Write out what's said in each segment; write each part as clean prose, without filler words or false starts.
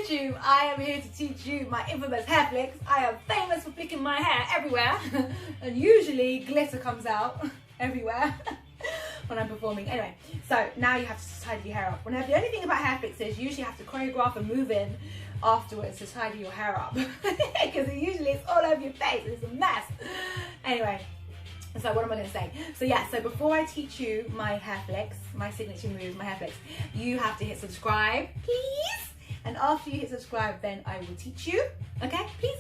YouTube, I am here to teach you my infamous hair flicks. I am famous for flicking my hair everywhere, and usually glitter comes out everywhere when I'm performing. Anyway, so now you have to tidy your hair up. Whenever the only thing about hair flicks is you usually have to choreograph and move in afterwards to tidy your hair up because usually it's all over your face. It's a mess. Anyway. So what am I going to say? So yeah, so before I teach you my hair flicks, my signature moves, my hair flicks, you have to hit subscribe, please. And after you hit subscribe, then I will teach you, okay, please.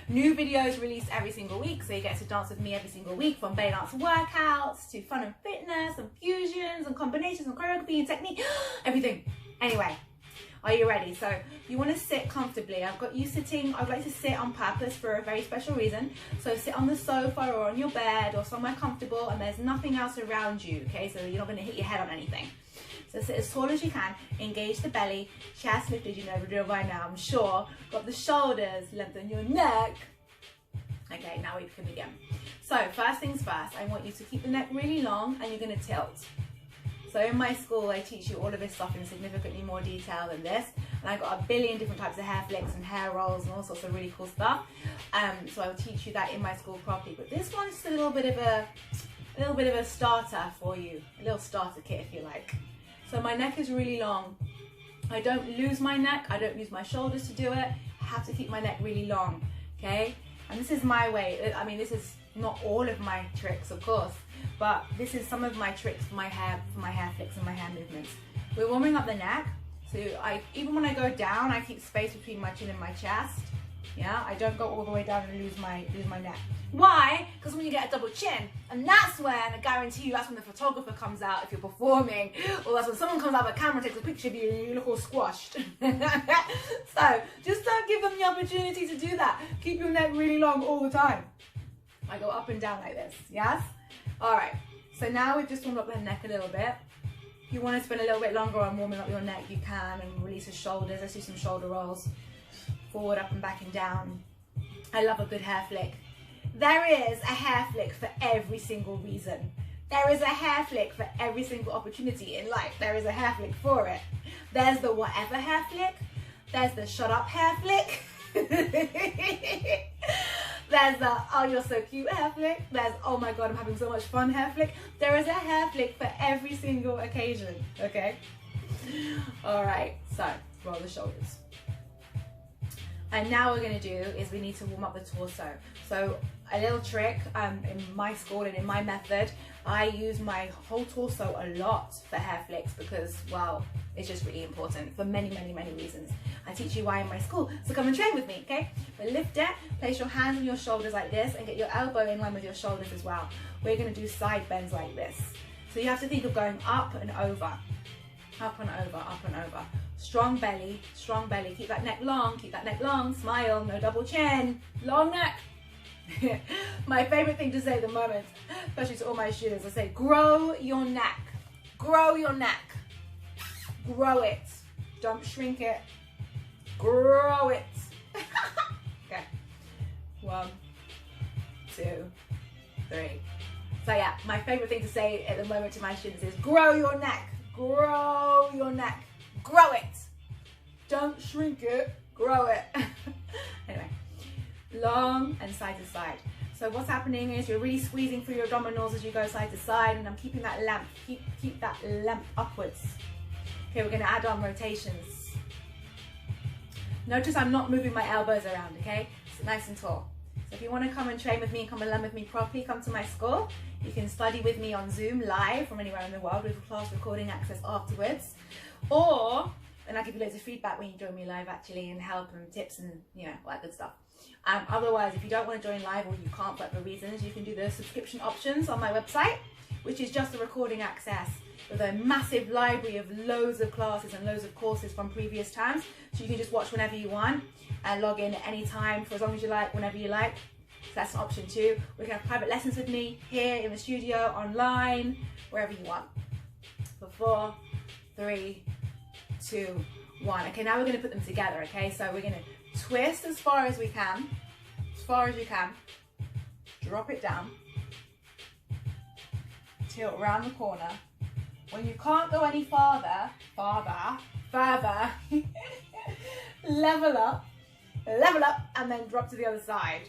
New videos released every single week, so you get to dance with me every single week, from Bellydance workouts to fun and fitness and fusions and combinations and choreography and technique, everything. Anyway. Are you ready? So you want to sit comfortably. I've got you sitting. I'd like to sit on purpose for a very special reason. So sit on the sofa or on your bed or somewhere comfortable, and there's nothing else around you, okay? So you're not going to hit your head on anything. So sit as tall as you can, engage the belly, chest lifted, you know the drill by now, I'm sure. Got the shoulders, lengthen your neck. Okay, now we can begin. So first things first, I want you to keep the neck really long, and you're going to tilt. So in my school, I teach you all of this stuff in significantly more detail than this. And I've got a billion different types of hair flicks and hair rolls and all sorts of really cool stuff. So I will teach you that in my school properly. But this one's just a little bit of a starter for you, a little starter kit if you like. So my neck is really long. I don't lose my neck. I don't use my shoulders to do it. I have to keep my neck really long, okay? And this is my way. I mean, this is not all of my tricks, of course, but this is some of my tricks for my hair flicks and my hair movements. We're warming up the neck, so even when I go down, I keep space between my chin and my chest. Yeah, I don't go all the way down and lose my neck. Why? Because when you get a double chin, and that's when, I guarantee you, that's when the photographer comes out if you're performing, or that's when someone comes out with a camera, takes a picture of you, and you look all squashed. So just don't give them the opportunity to do that. Keep your neck really long all the time. I go up and down like this, yes? All right, so now we've just warmed up the neck a little bit. If you want to spend a little bit longer on warming up your neck, you can, and release the shoulders. Let's do some shoulder rolls. Forward, up and back and down. I love a good hair flick. There is a hair flick for every single reason. There is a hair flick for every single opportunity in life. There is a hair flick for it. There's the whatever hair flick. There's the shut up hair flick. There's the oh you're so cute hair flick. There's oh my god I'm having so much fun hair flick. There is a hair flick for every single occasion, okay? All right, so roll the shoulders. And now what we're going to do is we need to warm up the torso. So a little trick in my school and in my method, I use my whole torso a lot for hair flicks because, well, it's just really important for many, many, many reasons. I teach you why in my school, so come and train with me, okay? But lift it, place your hands on your shoulders like this and get your elbow in line with your shoulders as well. We're going to do side bends like this. So you have to think of going up and over, up and over, up and over. Strong belly, keep that neck long, smile, no double chin, long neck. My favorite thing to say at the moment, especially to all my students, I say, grow your neck, grow your neck, grow it, don't shrink it, grow it. Okay, 1, 2, 3. So yeah, my favorite thing to say at the moment to my students is grow your neck, grow your neck. Grow it. Don't shrink it. Grow it. Anyway, long and side to side. So what's happening is you're really squeezing through your abdominals as you go side to side, and I'm keeping that length. Keep that length upwards. Okay, we're going to add on rotations. Notice I'm not moving my elbows around, okay? It's nice and tall. So if you want to come and train with me and come and learn with me properly, come to my school. You can study with me on Zoom live from anywhere in the world with class recording access afterwards. Or, and I'll give you loads of feedback when you join me live actually, and help and tips and, you know, all that good stuff. Otherwise, if you don't want to join live or you can't for whatever reasons, you can do the subscription options on my website, which is just the recording access with a massive library of loads of classes and loads of courses from previous times. So you can just watch whenever you want and log in at any time for as long as you like, whenever you like. So that's an option too. We can have private lessons with me here in the studio, online, wherever you want. For 4, 3, 2, 1. Okay, now we're going to put them together, okay? So we're going to twist as far as we can, drop it down, tilt around the corner. When you can't go any farther, level up, and then drop to the other side.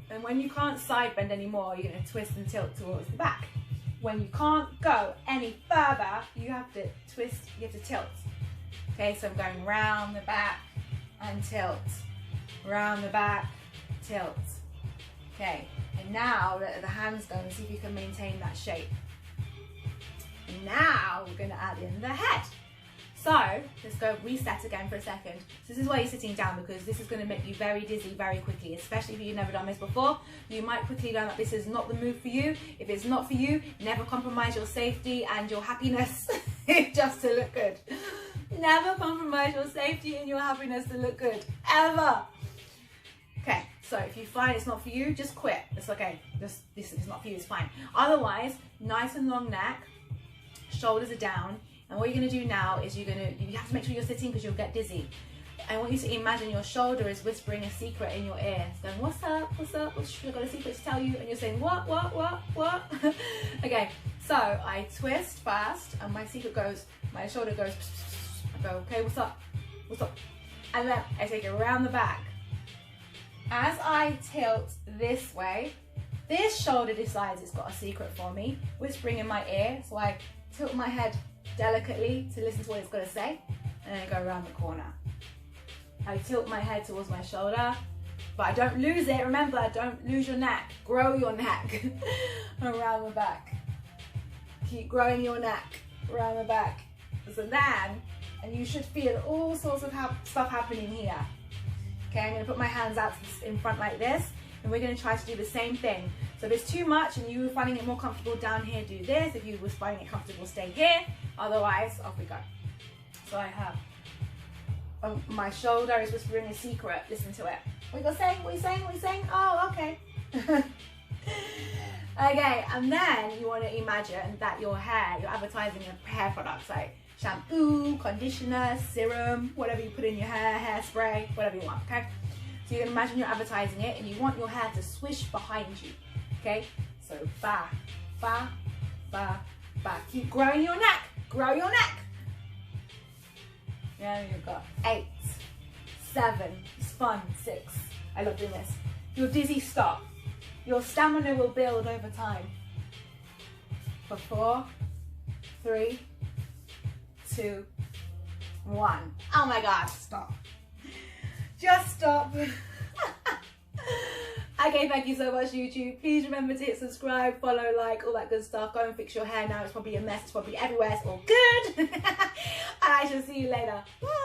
And when you can't side bend anymore, you're going to twist and tilt towards the back. When you can't go any further, you have to twist, you have to tilt. Okay, so I'm going round the back and tilt, round the back, tilt. Okay, and now let the hands go and see if you can maintain that shape. And now we're going to add in the head. So let's go reset again for a second. So this is why you're sitting down, because this is going to make you very dizzy very quickly, especially if you've never done this before. You might quickly learn that this is not the move for you. If it's not for you, never compromise your safety and your happiness just to look good. Never compromise your safety and your happiness to look good, ever. Okay, so if you find it's not for you, just quit. It's okay. This is not for you, it's fine. Otherwise, nice and long neck, shoulders are down. And what you're going to do now is you have to make sure you're sitting because you'll get dizzy. I want you to imagine your shoulder is whispering a secret in your ear. It's going, what's up, what's up, I've got a secret to tell you. And you're saying, what? Okay, so I twist first and my secret goes, my shoulder goes, I go, okay, what's up? And then I take it around the back. As I tilt this way, this shoulder decides it's got a secret for me, whispering in my ear. So I tilt my head delicately to listen to what it's got to say, and then I go around the corner. I tilt my head towards my shoulder, but I don't lose it. Remember, don't lose your neck. Grow your neck around the back. Keep growing your neck around the back. So then, and you should feel all sorts of stuff happening here. Okay, I'm going to put my hands out in front like this, and we're going to try to do the same thing. So if it's too much and you were finding it more comfortable down here, do this. If you were finding it comfortable, stay here. Otherwise, off we go. So I have, my shoulder is whispering a secret. Listen to it. What are you saying? What are you saying? What are you saying? Oh, okay. Okay, and then you want to imagine that your hair, you're advertising hair products like shampoo, conditioner, serum, whatever you put in your hair, hairspray, whatever you want, okay? So you can imagine you're advertising it and you want your hair to swish behind you, okay? So ba, ba, ba, ba. Keep growing your neck, grow your neck. Yeah, you've got 8, 7, it's fun, 6. I love doing this. If you're dizzy, stop. Your stamina will build over time. For 4, 3, 2, 1. Oh my God, stop. Just stop. Okay, thank you so much, YouTube. Please remember to hit subscribe, follow, like, all that good stuff. Go and fix your hair now. It's probably a mess. It's probably everywhere. It's all good. And I shall see you later. Bye.